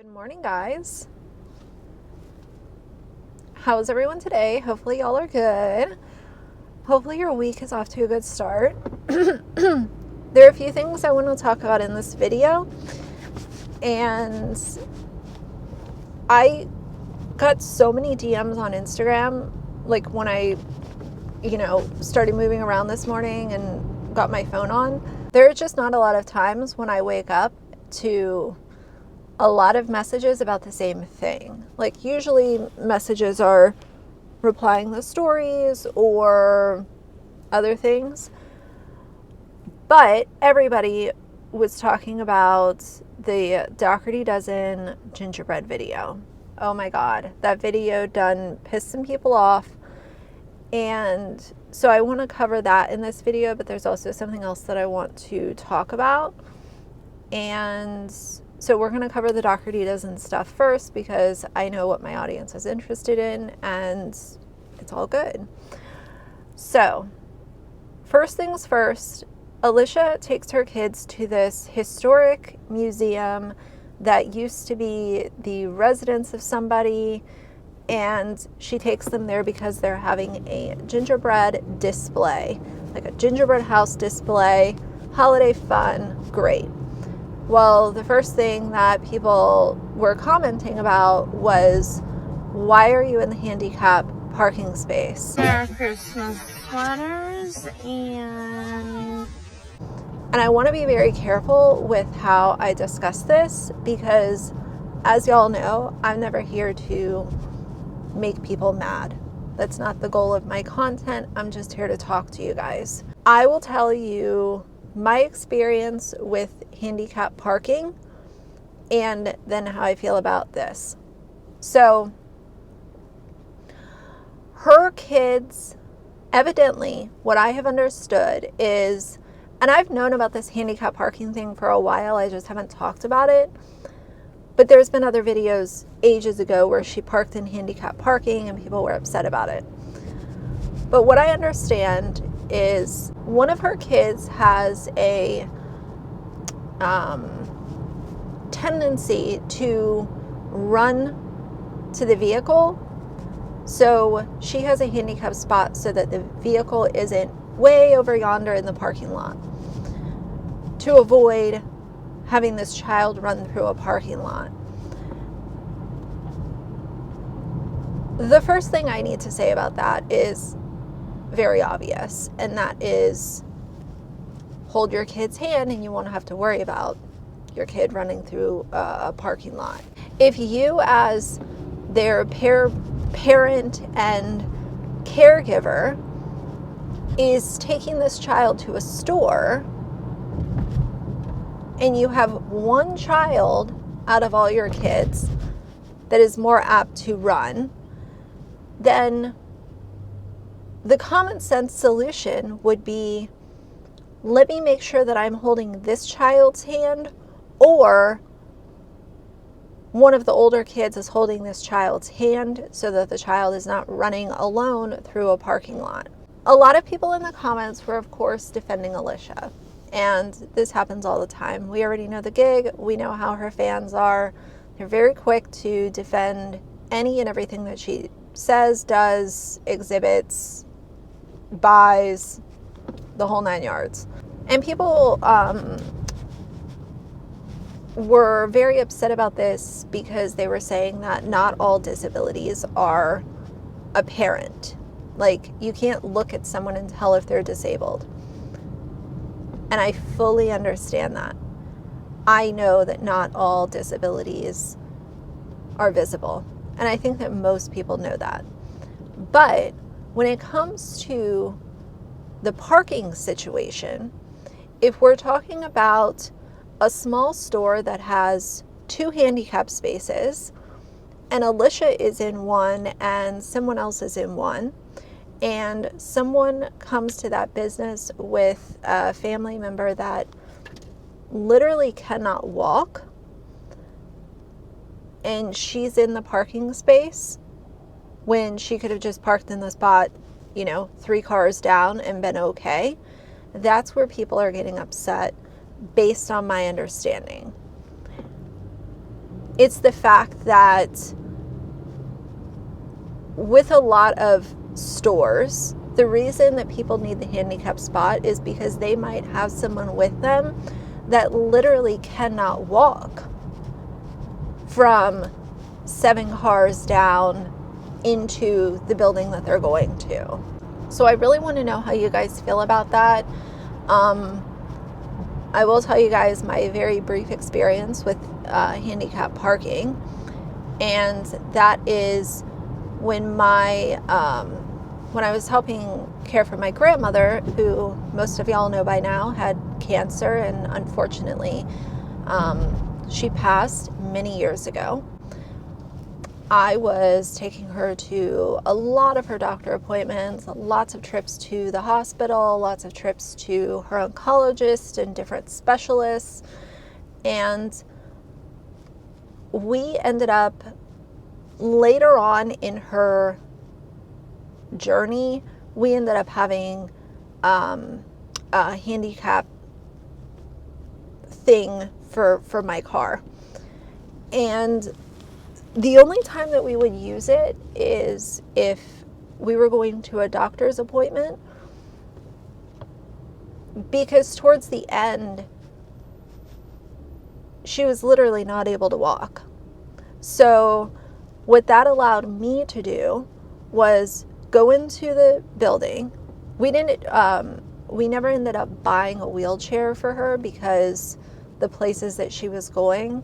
Good morning, guys. How's everyone today? Hopefully y'all are good. Hopefully your week is off to a good start. There are a few things I want to talk about in this video, and I got so many DMs on Instagram, like when I, started moving around this morning and got my phone on. There are just not a lot of times when I wake up to a lot of messages about the same thing. Like usually messages are replying the stories or other things. But everybody was talking about the Dougherty dozen gingerbread video. Oh my God, that video done pissed some people off. And so I want to cover that in this video, but there's also something else that I want to talk about. And so we're going to cover the Dougherty dozen stuff first because I know what my audience is interested in and it's all good. So first things first, Alicia takes her kids to this historic museum that used to be the residence of somebody, and she takes them there because they're having a gingerbread display, like a gingerbread house display, holiday fun, great. Well, the first thing that people were commenting about was, why are you in the handicap parking space? There are Christmas sweaters and I want to be very careful with how I discuss this because, as y'all know, I'm never here to make people mad. That's not the goal of my content. I'm just here to talk to you guys. I will tell you my experience with handicap parking and then how I feel about this. So her kids, evidently, what I have understood is, and I've known about this handicap parking thing for a while, I just haven't talked about it, but there's been other videos ages ago where she parked in handicap parking and people were upset about it. But what I understand is one of her kids has a tendency to run to the vehicle. So she has a handicap spot so that the vehicle isn't way over yonder in the parking lot to avoid having this child run through a parking lot. The first thing I need to say about that is very obvious, and that is hold your kid's hand and you won't have to worry about your kid running through a parking lot. If you, as their parent and caregiver, is taking this child to a store and you have one child out of all your kids that is more apt to run, then the common sense solution would be, let me make sure that I'm holding this child's hand, or one of the older kids is holding this child's hand so that the child is not running alone through a parking lot. A lot of people in the comments were, of course, defending Alicia, and this happens all the time. We already know the gig. We know how her fans are. They're very quick to defend any and everything that she says, does, exhibits, buys, the whole 9 yards. And people were very upset about this because they were saying that not all disabilities are apparent. Like, you can't look at someone and tell if they're disabled. And I fully understand that. I know that not all disabilities are visible. And I think that most people know that. But when it comes to the parking situation, if we're talking about a small store that has 2 handicap spaces and Alicia is in one and someone else is in one, and someone comes to that business with a family member that literally cannot walk and she's in the parking space when she could have just parked in the spot, 3 cars down and been okay, that's where people are getting upset based on my understanding. It's the fact that with a lot of stores, the reason that people need the handicap spot is because they might have someone with them that literally cannot walk from 7 cars down into the building that they're going to. So I really want to know how you guys feel about that. I will tell you guys my very brief experience with handicap parking, and that is when when I was helping care for my grandmother, who most of y'all know by now had cancer, and unfortunately she passed many years ago. I was taking her to a lot of her doctor appointments, lots of trips to the hospital, lots of trips to her oncologist and different specialists. And we ended up later on in her journey, we ended up having a handicap thing for my car. And the only time that we would use it is if we were going to a doctor's appointment, because towards the end, she was literally not able to walk. So what that allowed me to do was go into the building. We never ended up buying a wheelchair for her, because the places that she was going,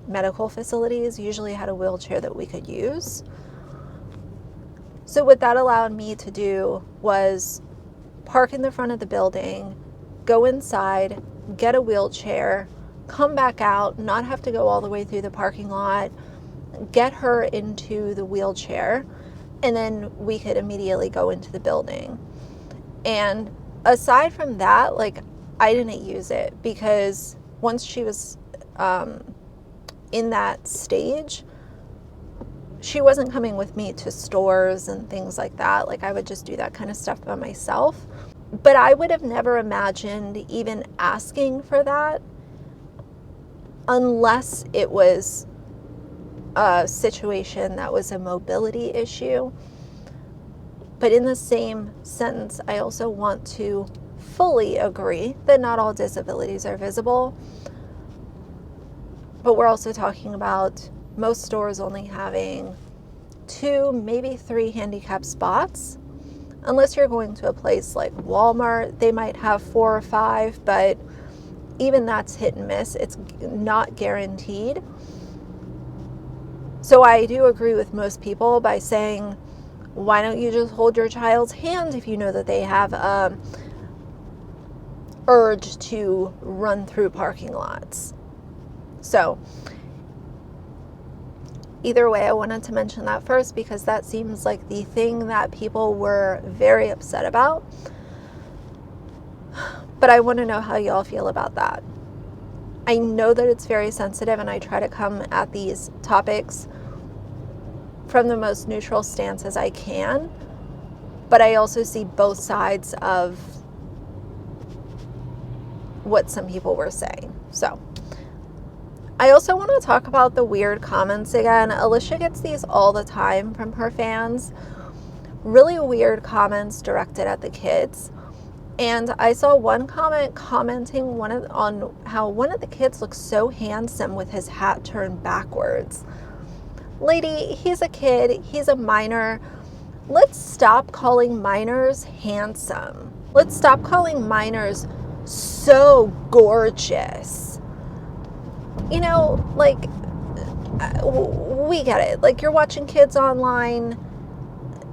medical facilities, usually had a wheelchair that we could use. So what that allowed me to do was park in the front of the building, go inside, get a wheelchair, come back out, not have to go all the way through the parking lot, get her into the wheelchair, and then we could immediately go into the building. And aside from that, like, I didn't use it, because once she was in that stage, she wasn't coming with me to stores and things like that. Like, I would just do that kind of stuff by myself. But I would have never imagined even asking for that unless it was a situation that was a mobility issue. But in the same sentence, I also want to fully agree that not all disabilities are visible. But we're also talking about most stores only having 2, maybe 3 handicap spots. Unless you're going to a place like Walmart, they might have 4 or 5, but even that's hit and miss. It's not guaranteed. So I do agree with most people by saying, why don't you just hold your child's hand if you know that they have urge to run through parking lots? So either way, I wanted to mention that first, because that seems like the thing that people were very upset about. But I want to know how y'all feel about that. I know that it's very sensitive, and I try to come at these topics from the most neutral stance as I can, but I also see both sides of what some people were saying. So I also want to talk about the weird comments again. Alicia gets these all the time from her fans. Really weird comments directed at the kids. And I saw one comment commenting on how one of the kids looks so handsome with his hat turned backwards. Lady, he's a kid. He's a minor. Let's stop calling minors handsome. Let's stop calling minors so gorgeous. You know, like, we get it. Like, you're watching kids online.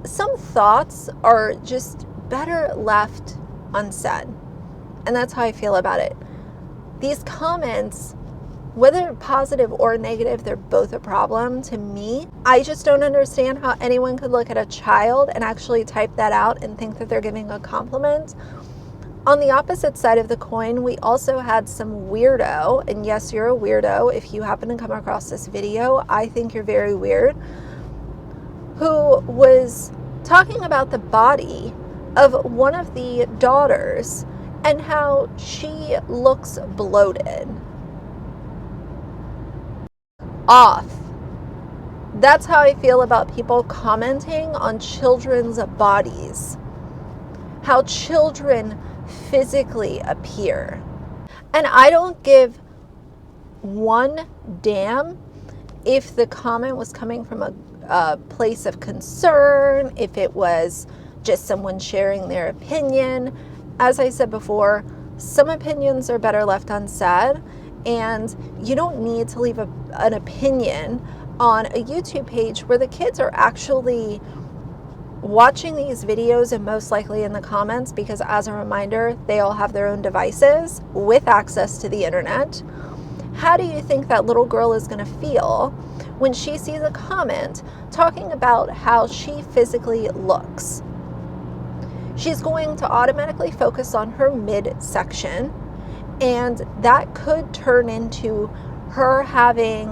Some thoughts are just better left unsaid. And that's how I feel about it. These comments, whether positive or negative, they're both a problem to me. I just don't understand how anyone could look at a child and actually type that out and think that they're giving a compliment. On the opposite side of the coin, we also had some weirdo, and yes, you're a weirdo if you happen to come across this video. I think you're very weird, who was talking about the body of one of the daughters and how she looks bloated. off. That's how I feel about people commenting on children's bodies, how children physically appear. And I don't give one damn if the comment was coming from a place of concern, if it was just someone sharing their opinion. As I said before, some opinions are better left unsaid, and you don't need to leave an opinion on a YouTube page where the kids are actually watching these videos and most likely in the comments, because as a reminder, they all have their own devices with access to the internet. How do you think that little girl is going to feel when she sees a comment talking about how she physically looks? She's going to automatically focus on her midsection, and that could turn into her having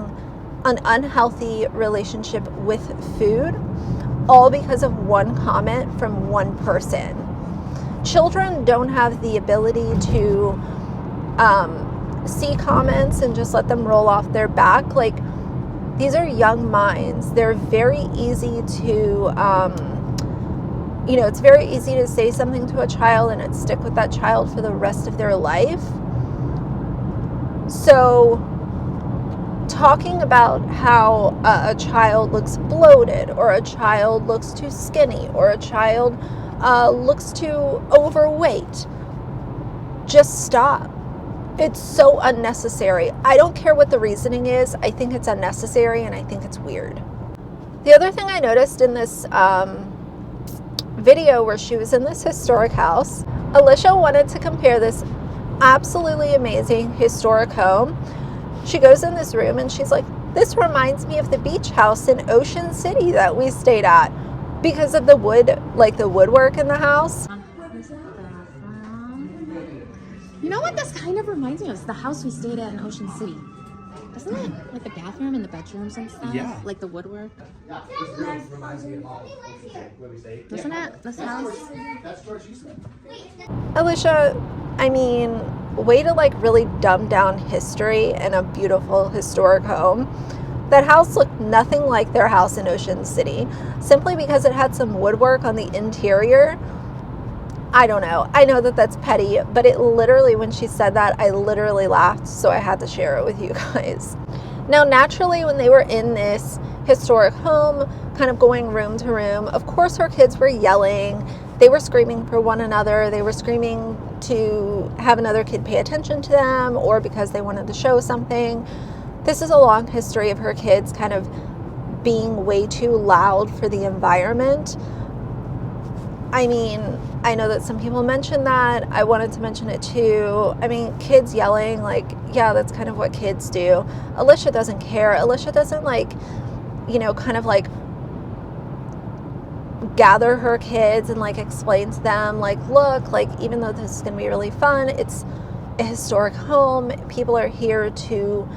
an unhealthy relationship with food, all because of one comment from one person. Children don't have the ability to see comments and just let them roll off their back. Like, these are young minds. They're very easy to, it's very easy to say something to a child and it stick with that child for the rest of their life. So talking about how a child looks bloated, or a child looks too skinny, or a child looks too overweight, just stop. It's so unnecessary. I don't care what the reasoning is. I think it's unnecessary, and I think it's weird. The other thing I noticed in this video where she was in this historic house, Alicia wanted to compare this absolutely amazing historic home. She goes in this room and she's like, this reminds me of the beach house in Ocean City that we stayed at, because of the wood, like the woodwork in the house. You know what this kind of reminds me of? It's the house we stayed at in Ocean City. Isn't it like the bathroom and the bedrooms and stuff? Yeah. Like the woodwork? Isn't it? This house? Alicia, I mean, way to like really dumb down history in a beautiful historic home. That house looked nothing like their house in Ocean City, simply because it had some woodwork on the interior. I don't know. I know that that's petty, but it literally, when she said that, I literally laughed, so I had to share it with you guys. Now, naturally, when they were in this historic home, kind of going room to room, of course her kids were yelling. They were screaming for one another. They were screaming to have another kid pay attention to them, or because they wanted to show something. This is a long history of her kids kind of being way too loud for the environment. I mean, I know that some people mention that. I wanted to mention it too. I mean, kids yelling, like, yeah, that's kind of what kids do. Alicia doesn't care. Alicia doesn't kind of like gather her kids and like explain to them, like, look, like, even though this is going to be really fun, it's a historic home. People are here to,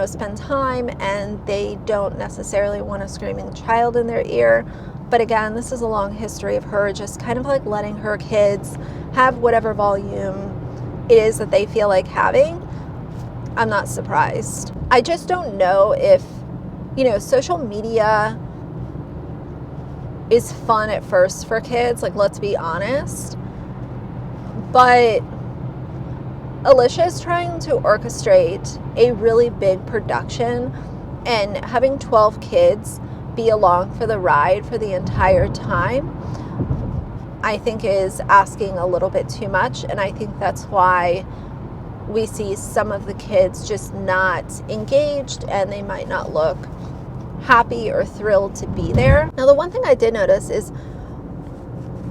spend time, and they don't necessarily want a screaming child in their ear. But again, this is a long history of her just kind of like letting her kids have whatever volume it is that they feel like having. I'm not surprised. I just don't know if, social media is fun at first for kids. Like, let's be honest. But Alicia is trying to orchestrate a really big production, and having 12 kids be along for the ride for the entire time, I think is asking a little bit too much. And I think that's why we see some of the kids just not engaged, and they might not look happy or thrilled to be there. Now, the one thing I did notice is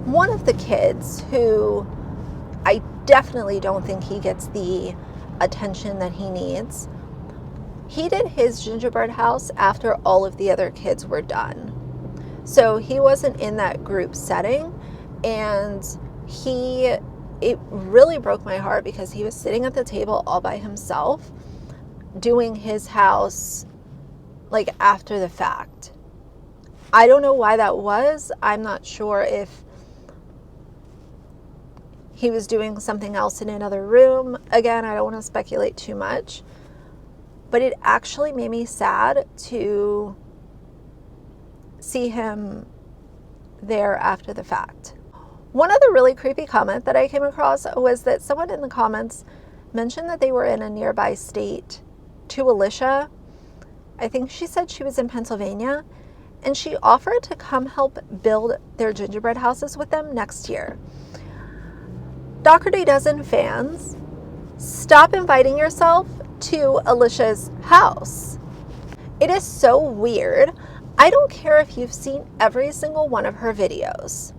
one of the kids, who I definitely don't think he gets the attention that he needs, he did his gingerbread house after all of the other kids were done. So he wasn't in that group setting, and it really broke my heart because he was sitting at the table all by himself doing his house like after the fact. I don't know why that was. I'm not sure if he was doing something else in another room. Again, I don't want to speculate too much. but it actually made me sad to see him there after the fact. One other really creepy comment that I came across was that someone in the comments mentioned that they were in a nearby state to Alicia. I think she said she was in Pennsylvania, and she offered to come help build their gingerbread houses with them next year. Dougherty dozen fans, stop inviting yourself to Alicia's house. It is so weird. I don't care if you've seen every single one of her videos.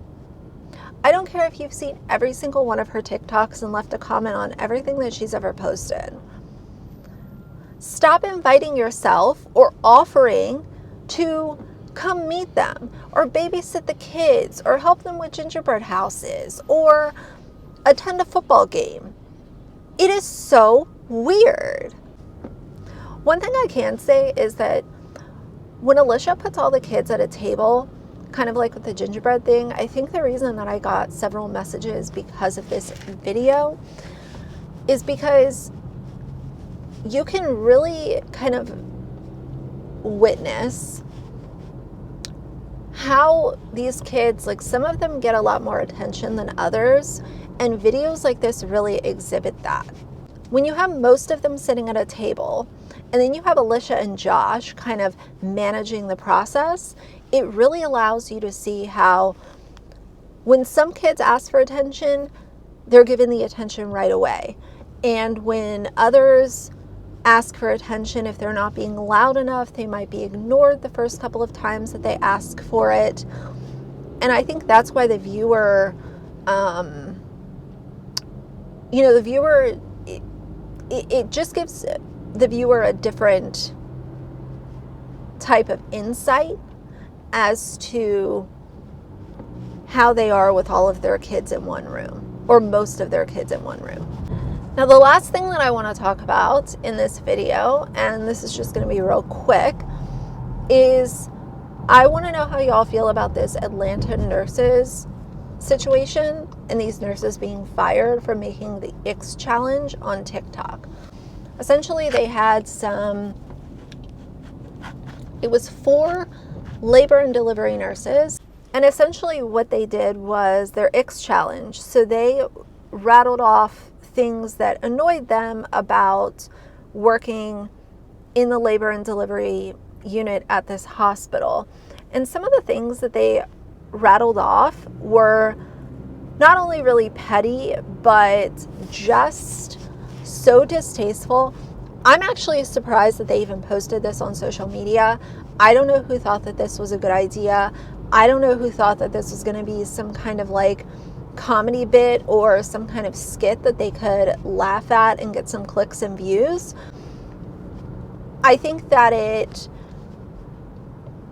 I don't care if you've seen every single one of her TikToks and left a comment on everything that she's ever posted. Stop inviting yourself or offering to come meet them or babysit the kids or help them with gingerbread houses or attend a football game. It is so weird. One thing I can say is that when Alicia puts all the kids at a table, kind of like with the gingerbread thing, I think the reason that I got several messages because of this video is because you can really kind of witness how these kids, like some of them get a lot more attention than others, and videos like this really exhibit that. When you have most of them sitting at a table, and then you have Alicia and Josh kind of managing the process, it really allows you to see how when some kids ask for attention, they're given the attention right away. And when others ask for attention, if they're not being loud enough, they might be ignored the first couple of times that they ask for it. And I think that's why the viewer, it just gives the viewer a different type of insight as to how they are with all of their kids in one room, or most of their kids in one room. Now, the last thing that I want to talk about in this video, and this is just going to be real quick, is I want to know how y'all feel about this Atlanta nurses situation and these nurses being fired for making the Icks challenge on TikTok. Essentially, they had it was 4 labor and delivery nurses, and essentially what they did was their Icks challenge. So they rattled off things that annoyed them about working in the labor and delivery unit at this hospital. And some of the things that they rattled off were not only really petty, but just so distasteful. I'm actually surprised that they even posted this on social media. I don't know who thought that this was a good idea. I don't know who thought that this was going to be some kind of like comedy bit or some kind of skit that they could laugh at and get some clicks and views. I think that it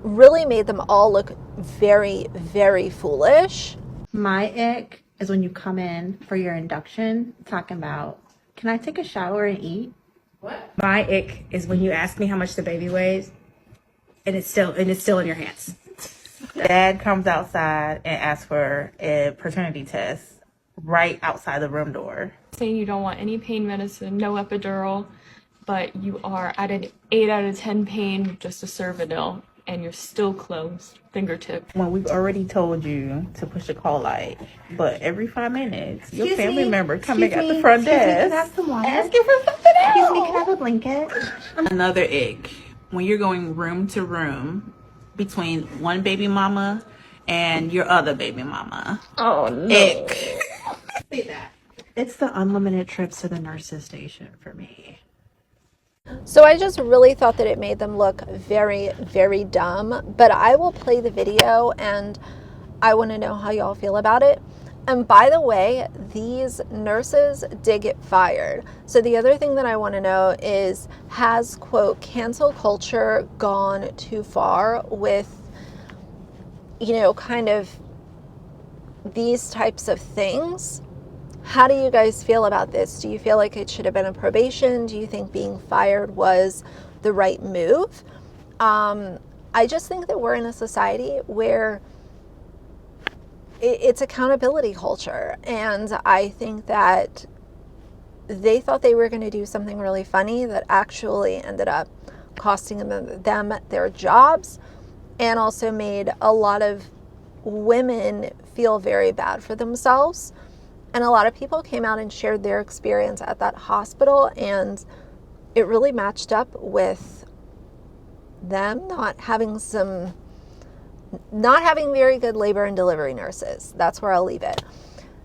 really made them all look very, very foolish. My ick is when you come in for your induction talking about, can I take a shower and eat? What? My ick is when you ask me how much the baby weighs and it's still in your hands. Dad comes outside and asks for a paternity test right outside the room door. Saying you don't want any pain medicine, no epidural, but you are at an 8 out of 10 pain with just a Cervidil, and you're still closed, fingertip. When we've already told you to push the call light, but every 5 minutes, your family member coming at the front desk asking for something else. Excuse me, can I have a blanket? Another ick, when you're going room to room between one baby mama and your other baby mama. Oh, no. Ick. Say that. It's the unlimited trips to the nurse's station for me. So I just really thought that it made them look very, very dumb, but I will play the video and I want to know how y'all feel about it. And by the way, these nurses did get fired. So the other thing that I want to know is, has, quote, cancel culture gone too far with, kind of these types of things? How do you guys feel about this? Do you feel like it should have been a probation? Do you think being fired was the right move? I just think that we're in a society where it's accountability culture. And I think that they thought they were going to do something really funny that actually ended up costing them their jobs, and also made a lot of women feel very bad for themselves. And a lot of people came out and shared their experience at that hospital, and it really matched up with them not having very good labor and delivery nurses. That's where I'll leave it.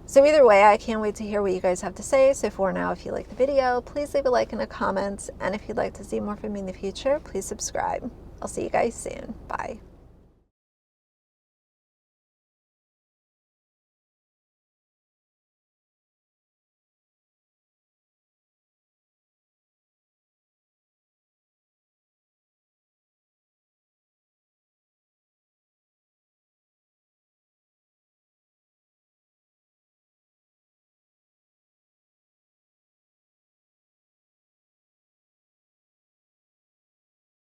So either way, I can't wait to hear what you guys have to say. So for now, if you like the video, please leave a like and a comment. And if you'd like to see more from me in the future, please subscribe. I'll see you guys soon. Bye.